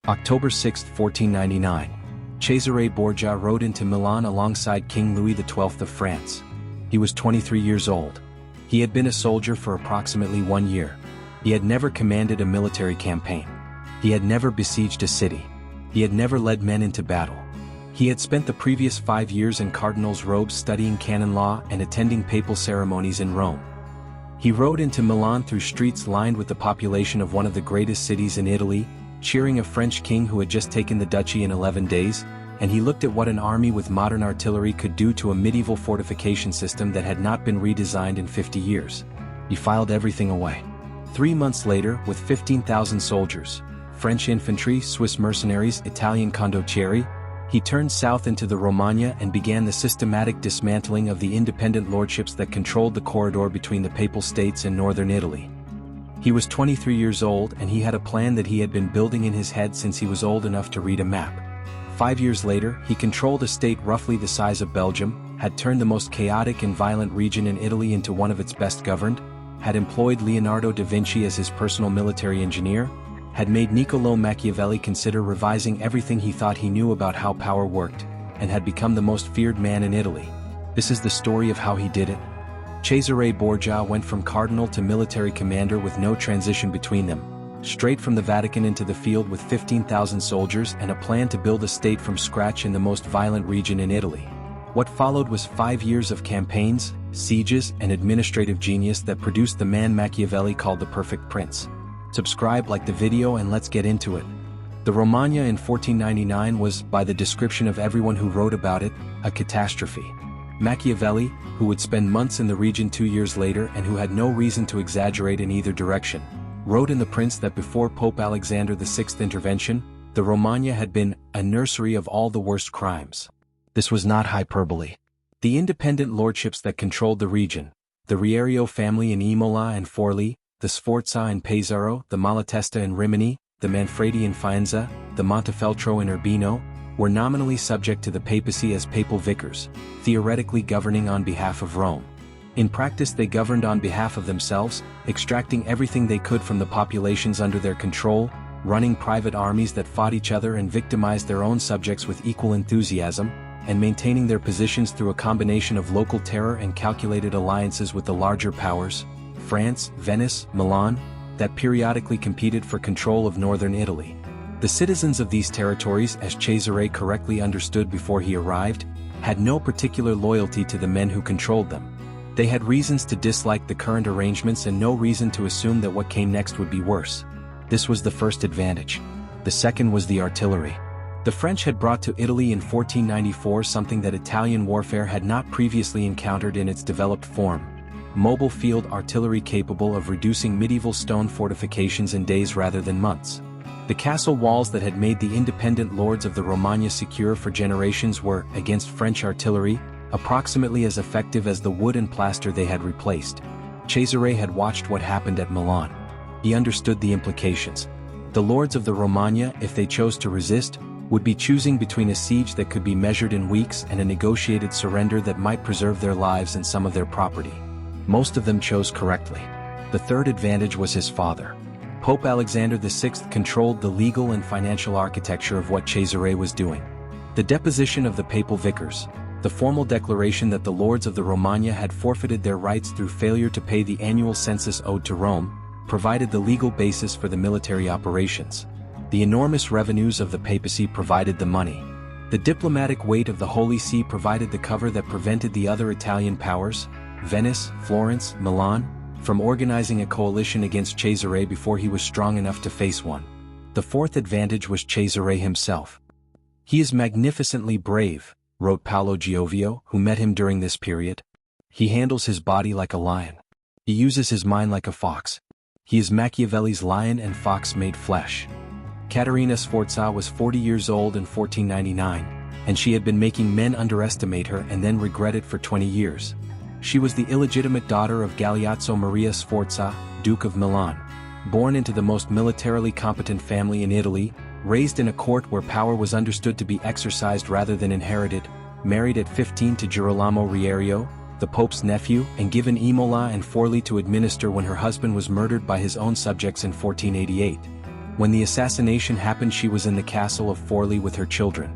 October 6, 1499. Cesare Borgia rode into Milan alongside King Louis XII of France. He was 23 years old. He had been a soldier for approximately 1 year. He had never commanded a military campaign. He had never besieged a city. He had never led men into battle. He had spent the previous 5 years in cardinal's robes studying canon law and attending papal ceremonies in Rome. He rode into Milan through streets lined with the population of one of the greatest cities in Italy, cheering a French king who had just taken the duchy in 11 days, and he looked at what an army with modern artillery could do to a medieval fortification system that had not been redesigned in 50 years. He filed everything away. 3 months later, with 15,000 soldiers, French infantry, Swiss mercenaries, Italian condottieri, he turned south into the Romagna and began the systematic dismantling of the independent lordships that controlled the corridor between the Papal States and northern Italy. He was 23 years old and he had a plan that he had been building in his head since he was old enough to read a map. 5 years later, he controlled a state roughly the size of Belgium, had turned the most chaotic and violent region in Italy into one of its best governed, had employed Leonardo da Vinci as his personal military engineer, had made Niccolò Machiavelli consider revising everything he thought he knew about how power worked, and had become the most feared man in Italy. This is the story of how he did it. Cesare Borgia went from cardinal to military commander with no transition between them, straight from the Vatican into the field with 15,000 soldiers and a plan to build a state from scratch in the most violent region in Italy. What followed was 5 years of campaigns, sieges, and administrative genius that produced the man Machiavelli called the perfect prince. Subscribe, like the video, and let's get into it. The Romagna in 1499 was, by the description of everyone who wrote about it, a catastrophe. Machiavelli, who would spend months in the region 2 years later and who had no reason to exaggerate in either direction, wrote in The Prince that before Pope Alexander VI's intervention, the Romagna had been a nursery of all the worst crimes. This was not hyperbole. The independent lordships that controlled the region, the Riario family in Imola and Forli, the Sforza in Pesaro, the Malatesta in Rimini, the Manfredi in Faenza, the Montefeltro in Urbino, were nominally subject to the papacy as papal vicars, theoretically governing on behalf of Rome. In practice they governed on behalf of themselves, extracting everything they could from the populations under their control, running private armies that fought each other and victimized their own subjects with equal enthusiasm, and maintaining their positions through a combination of local terror and calculated alliances with the larger powers, France, Venice, Milan, that periodically competed for control of northern Italy. The citizens of these territories, as Cesare correctly understood before he arrived, had no particular loyalty to the men who controlled them. They had reasons to dislike the current arrangements and no reason to assume that what came next would be worse. This was the first advantage. The second was the artillery. The French had brought to Italy in 1494 something that Italian warfare had not previously encountered in its developed form: mobile field artillery capable of reducing medieval stone fortifications in days rather than months. The castle walls that had made the independent lords of the Romagna secure for generations were, against French artillery, approximately as effective as the wood and plaster they had replaced. Cesare had watched what happened at Milan. He understood the implications. The lords of the Romagna, if they chose to resist, would be choosing between a siege that could be measured in weeks and a negotiated surrender that might preserve their lives and some of their property. Most of them chose correctly. The third advantage was his father. Pope Alexander VI controlled the legal and financial architecture of what Cesare was doing. The deposition of the papal vicars, the formal declaration that the lords of the Romagna had forfeited their rights through failure to pay the annual census owed to Rome, provided the legal basis for the military operations. The enormous revenues of the papacy provided the money. The diplomatic weight of the Holy See provided the cover that prevented the other Italian powers, Venice, Florence, Milan, from organizing a coalition against Cesare before he was strong enough to face one. The fourth advantage was Cesare himself. "He is magnificently brave," wrote Paolo Giovio, who met him during this period. "He handles his body like a lion. He uses his mind like a fox. He is Machiavelli's lion and fox made flesh." Caterina Sforza was 40 years old in 1499, and she had been making men underestimate her and then regret it for 20 years. She was the illegitimate daughter of Galeazzo Maria Sforza, Duke of Milan. Born into the most militarily competent family in Italy, raised in a court where power was understood to be exercised rather than inherited, married at 15 to Girolamo Riario, the Pope's nephew, and given Imola and Forli to administer when her husband was murdered by his own subjects in 1488. When the assassination happened, she was in the castle of Forli with her children.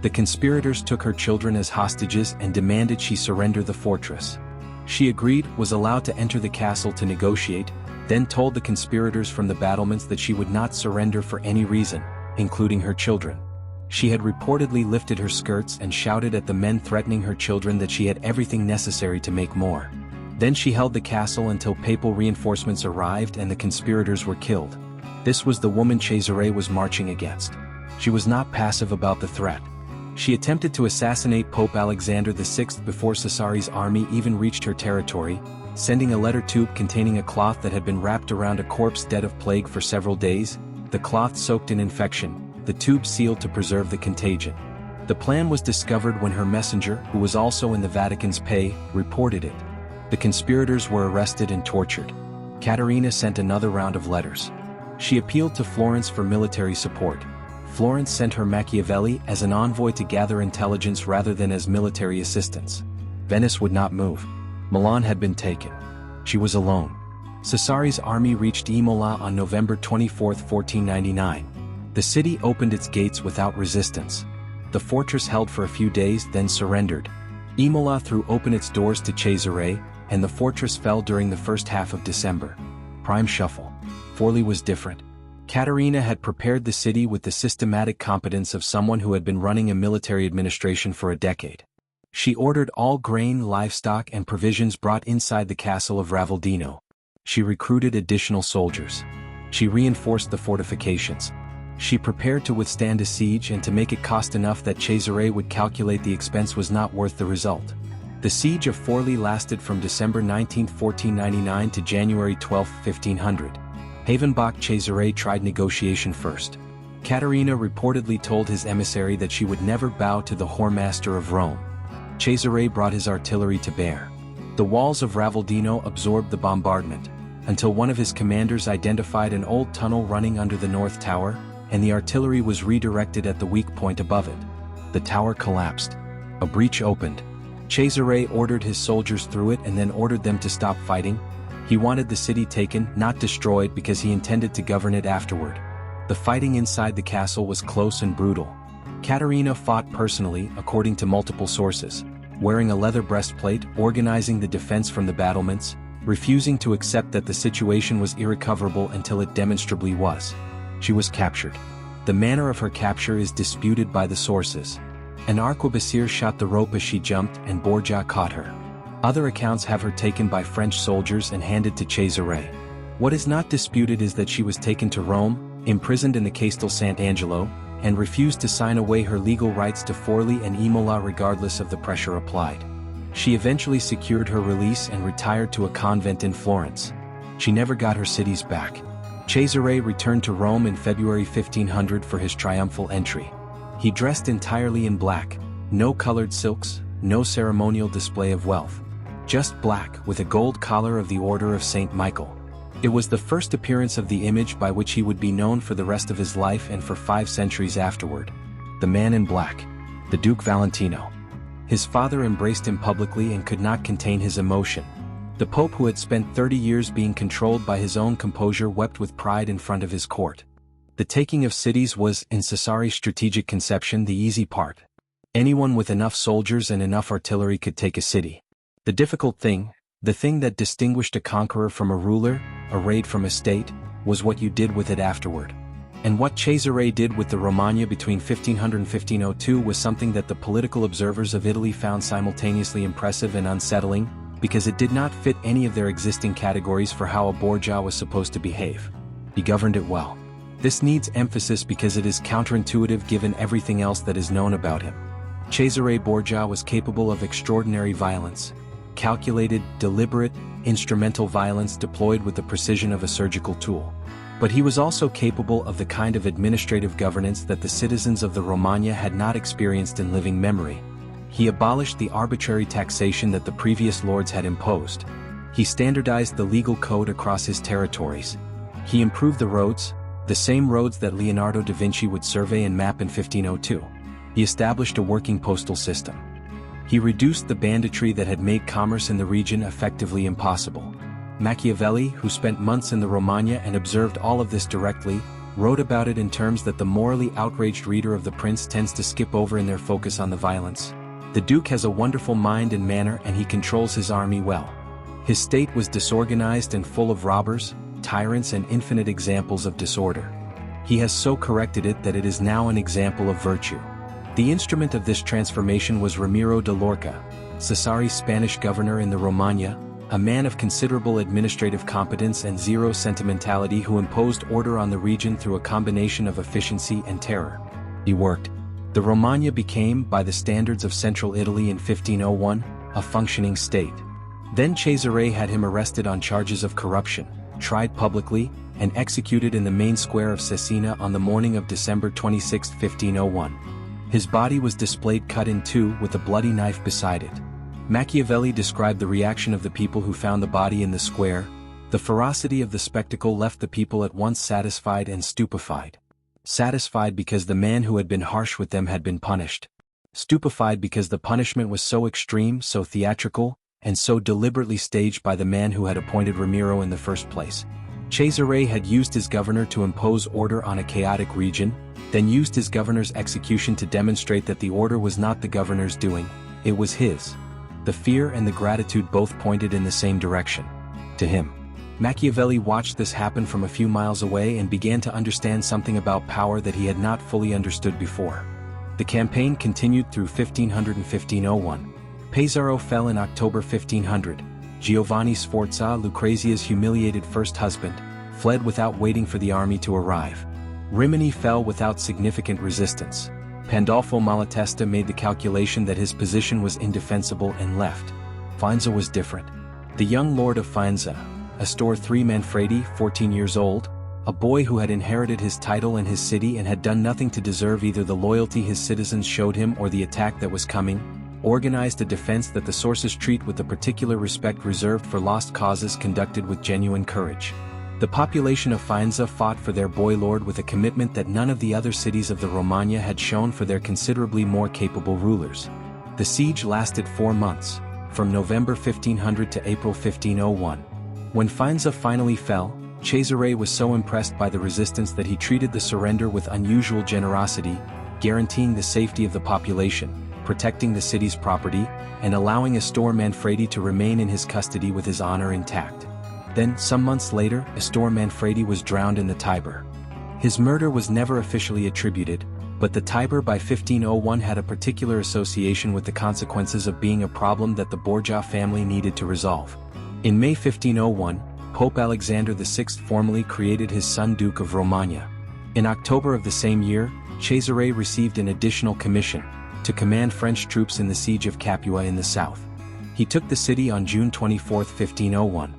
The conspirators took her children as hostages and demanded she surrender the fortress. She agreed, was allowed to enter the castle to negotiate, then told the conspirators from the battlements that she would not surrender for any reason, including her children. She had reportedly lifted her skirts and shouted at the men threatening her children that she had everything necessary to make more. Then she held the castle until papal reinforcements arrived and the conspirators were killed. This was the woman Cesare was marching against. She was not passive about the threat. She attempted to assassinate Pope Alexander VI before Cesare's army even reached her territory, sending a letter tube containing a cloth that had been wrapped around a corpse dead of plague for several days, the cloth soaked in infection, the tube sealed to preserve the contagion. The plan was discovered when her messenger, who was also in the Vatican's pay, reported it. The conspirators were arrested and tortured. Caterina sent another round of letters. She appealed to Florence for military support. Florence sent her Machiavelli as an envoy to gather intelligence rather than as military assistance. Venice would not move. Milan had been taken. She was alone. Cesare's army reached Imola on November 24, 1499. The city opened its gates without resistance. The fortress held for a few days, then surrendered. Imola threw open its doors to Cesare, and the fortress fell during the first half of December. Prime shuffle. Forli was different. Caterina had prepared the city with the systematic competence of someone who had been running a military administration for a decade. She ordered all grain, livestock, and provisions brought inside the castle of Ravaldino. She recruited additional soldiers. She reinforced the fortifications. She prepared to withstand a siege and to make it cost enough that Cesare would calculate the expense was not worth the result. The siege of Forli lasted from December 19, 1499 to January 12, 1500. Havenbach Cesare tried negotiation first. Caterina reportedly told his emissary that she would never bow to the whoremaster of Rome. Cesare brought his artillery to bear. The walls of Ravaldino absorbed the bombardment, until one of his commanders identified an old tunnel running under the north tower, and the artillery was redirected at the weak point above it. The tower collapsed. A breach opened. Cesare ordered his soldiers through it and then ordered them to stop fighting. He wanted the city taken, not destroyed, because he intended to govern it afterward. The fighting inside the castle was close and brutal. Caterina fought personally, according to multiple sources, wearing a leather breastplate, organizing the defense from the battlements, refusing to accept that the situation was irrecoverable until it demonstrably was. She was captured. The manner of her capture is disputed by the sources. An arquebusier shot the rope as she jumped and Borgia caught her. Other accounts have her taken by French soldiers and handed to Cesare. What is not disputed is that she was taken to Rome, imprisoned in the Castel Sant'Angelo, and refused to sign away her legal rights to Forli and Imola regardless of the pressure applied. She eventually secured her release and retired to a convent in Florence. She never got her cities back. Cesare returned to Rome in February 1500 for his triumphal entry. He dressed entirely in black, no colored silks, no ceremonial display of wealth. Just black with a gold collar of the Order of St. Michael. It was the first appearance of the image by which he would be known for the rest of his life and for 5 centuries afterward. The man in black. The Duke Valentino. His father embraced him publicly and could not contain his emotion. The Pope, who had spent 30 years being controlled by his own composure, wept with pride in front of his court. The taking of cities was, in Cesare's strategic conception, the easy part. Anyone with enough soldiers and enough artillery could take a city. The difficult thing, the thing that distinguished a conqueror from a ruler, a raid from a state, was what you did with it afterward. And what Cesare did with the Romagna between 1500 and 1502 was something that the political observers of Italy found simultaneously impressive and unsettling, because it did not fit any of their existing categories for how a Borgia was supposed to behave. He governed it well. This needs emphasis because it is counterintuitive given everything else that is known about him. Cesare Borgia was capable of extraordinary violence. Calculated, deliberate, instrumental violence deployed with the precision of a surgical tool. But he was also capable of the kind of administrative governance that the citizens of the Romagna had not experienced in living memory. He abolished the arbitrary taxation that the previous lords had imposed. He standardized the legal code across his territories. He improved the roads, the same roads that Leonardo da Vinci would survey and map in 1502. He established a working postal system. He reduced the banditry that had made commerce in the region effectively impossible. Machiavelli, who spent months in the Romagna and observed all of this directly, wrote about it in terms that the morally outraged reader of The Prince tends to skip over in their focus on the violence. The Duke has a wonderful mind and manner, and he controls his army well. His state was disorganized and full of robbers, tyrants, and infinite examples of disorder. He has so corrected it that it is now an example of virtue. The instrument of this transformation was Ramiro de Lorca, Cesare's Spanish governor in the Romagna, a man of considerable administrative competence and zero sentimentality who imposed order on the region through a combination of efficiency and terror. He worked. The Romagna became, by the standards of Central Italy in 1501, a functioning state. Then Cesare had him arrested on charges of corruption, tried publicly, and executed in the main square of Cesena on the morning of December 26, 1501. His body was displayed cut in two with a bloody knife beside it. Machiavelli described the reaction of the people who found the body in the square. The ferocity of the spectacle left the people at once satisfied and stupefied. Satisfied because the man who had been harsh with them had been punished. Stupefied because the punishment was so extreme, so theatrical, and so deliberately staged by the man who had appointed Ramiro in the first place. Cesare had used his governor to impose order on a chaotic region, then used his governor's execution to demonstrate that the order was not the governor's doing, it was his. The fear and the gratitude both pointed in the same direction. To him. Machiavelli watched this happen from a few miles away and began to understand something about power that he had not fully understood before. The campaign continued through 1500 and 1501. Pesaro fell in October 1500. Giovanni Sforza, Lucrezia's humiliated first husband, fled without waiting for the army to arrive. Rimini fell without significant resistance. Pandolfo Malatesta made the calculation that his position was indefensible and left. Faenza was different. The young lord of Faenza, Astor III Manfredi, 14 years old, a boy who had inherited his title and his city and had done nothing to deserve either the loyalty his citizens showed him or the attack that was coming, organized a defense that the sources treat with the particular respect reserved for lost causes, conducted with genuine courage. The population of Faenza fought for their boy lord with a commitment that none of the other cities of the Romagna had shown for their considerably more capable rulers. The siege lasted 4 months, from November 1500 to April 1501. When Faenza finally fell, Cesare was so impressed by the resistance that he treated the surrender with unusual generosity, guaranteeing the safety of the population, protecting the city's property, and allowing Astor Manfredi to remain in his custody with his honor intact. Then, some months later, Astor Manfredi was drowned in the Tiber. His murder was never officially attributed, but the Tiber by 1501 had a particular association with the consequences of being a problem that the Borgia family needed to resolve. In May 1501, Pope Alexander VI formally created his son Duke of Romagna. In October of the same year, Cesare received an additional commission to command French troops in the siege of Capua in the south. He took the city on June 24, 1501.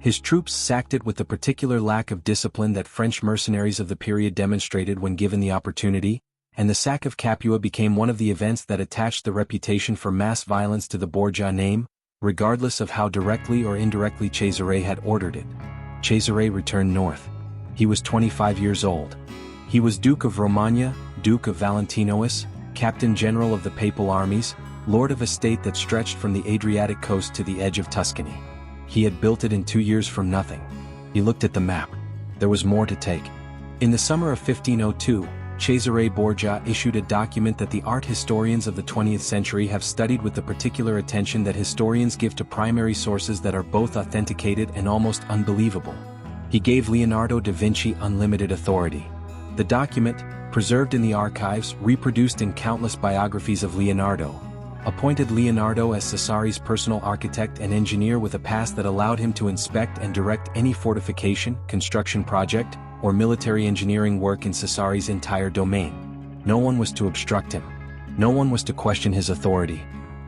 His troops sacked it with the particular lack of discipline that French mercenaries of the period demonstrated when given the opportunity, and the sack of Capua became one of the events that attached the reputation for mass violence to the Borgia name, regardless of how directly or indirectly Cesare had ordered it. Cesare returned north. He was 25 years old. He was Duke of Romagna, Duke of Valentinois, Captain General of the Papal armies, lord of a state that stretched from the Adriatic coast to the edge of Tuscany. He had built it in 2 years from nothing. He looked at the map. There was more to take. In the summer of 1502, Cesare Borgia issued a document that the art historians of the 20th century have studied with the particular attention that historians give to primary sources that are both authenticated and almost unbelievable. He gave Leonardo da Vinci unlimited authority. The document, preserved in the archives, reproduced in countless biographies of Leonardo, appointed Leonardo as Cesare's personal architect and engineer with a pass that allowed him to inspect and direct any fortification, construction project, or military engineering work in Cesare's entire domain. No one was to obstruct him. No one was to question his authority.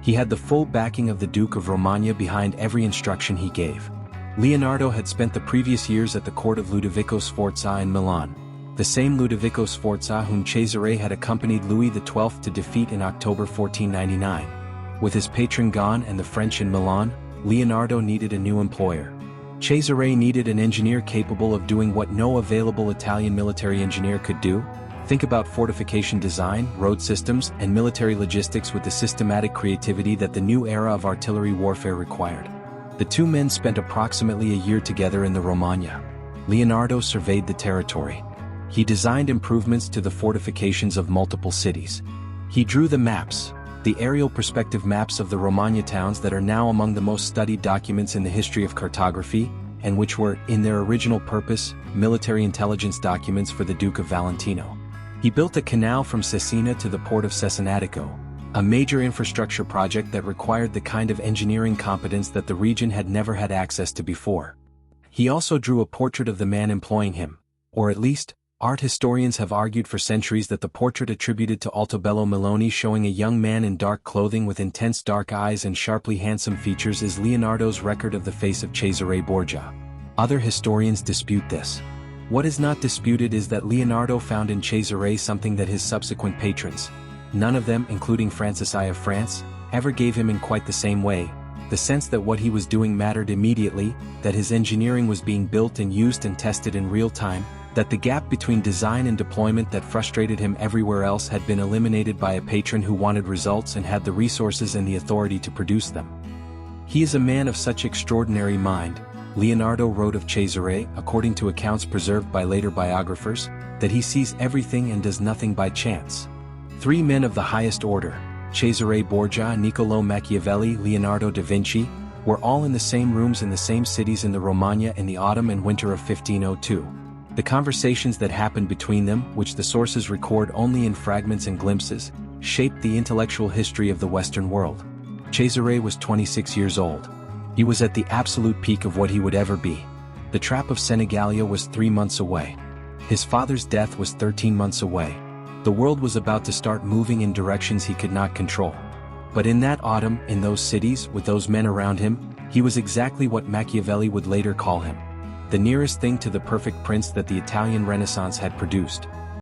He had the full backing of the Duke of Romagna behind every instruction he gave. Leonardo had spent the previous years at the court of Ludovico Sforza in Milan, the same Ludovico Sforza whom Cesare had accompanied Louis XII to defeat in October 1499. With his patron gone and the French in Milan, Leonardo needed a new employer. Cesare needed an engineer capable of doing what no available Italian military engineer could do: think about fortification design, road systems, and military logistics with the systematic creativity that the new era of artillery warfare required. The two men spent approximately a year together in the Romagna. Leonardo surveyed the territory. He designed improvements to the fortifications of multiple cities. He drew the maps, the aerial perspective maps of the Romagna towns that are now among the most studied documents in the history of cartography, and which were, in their original purpose, military intelligence documents for the Duke of Valentino. He built a canal from Cesena to the port of Cesenatico, a major infrastructure project that required the kind of engineering competence that the region had never had access to before. He also drew a portrait of the man employing him, or at least, art historians have argued for centuries that the portrait attributed to Altobello Meloni showing a young man in dark clothing with intense dark eyes and sharply handsome features is Leonardo's record of the face of Cesare Borgia. Other historians dispute this. What is not disputed is that Leonardo found in Cesare something that his subsequent patrons, none of them, including Francis I of France, ever gave him in quite the same way, the sense that what he was doing mattered immediately, that his engineering was being built and used and tested in real time, that the gap between design and deployment that frustrated him everywhere else had been eliminated by a patron who wanted results and had the resources and the authority to produce them. He is a man of such extraordinary mind, Leonardo wrote of Cesare, according to accounts preserved by later biographers, that he sees everything and does nothing by chance. Three men of the highest order, Cesare Borgia, Niccolò Machiavelli, Leonardo da Vinci, were all in the same rooms in the same cities in the Romagna in the autumn and winter of 1502. The conversations that happened between them, which the sources record only in fragments and glimpses, shaped the intellectual history of the Western world. Cesare was 26 years old. He was at the absolute peak of what he would ever be. The trap of Senigallia was 3 months away. His father's death was 13 months away. The world was about to start moving in directions he could not control. But in that autumn, in those cities, with those men around him, he was exactly what Machiavelli would later call him. The nearest thing to the perfect prince that the Italian Renaissance had produced.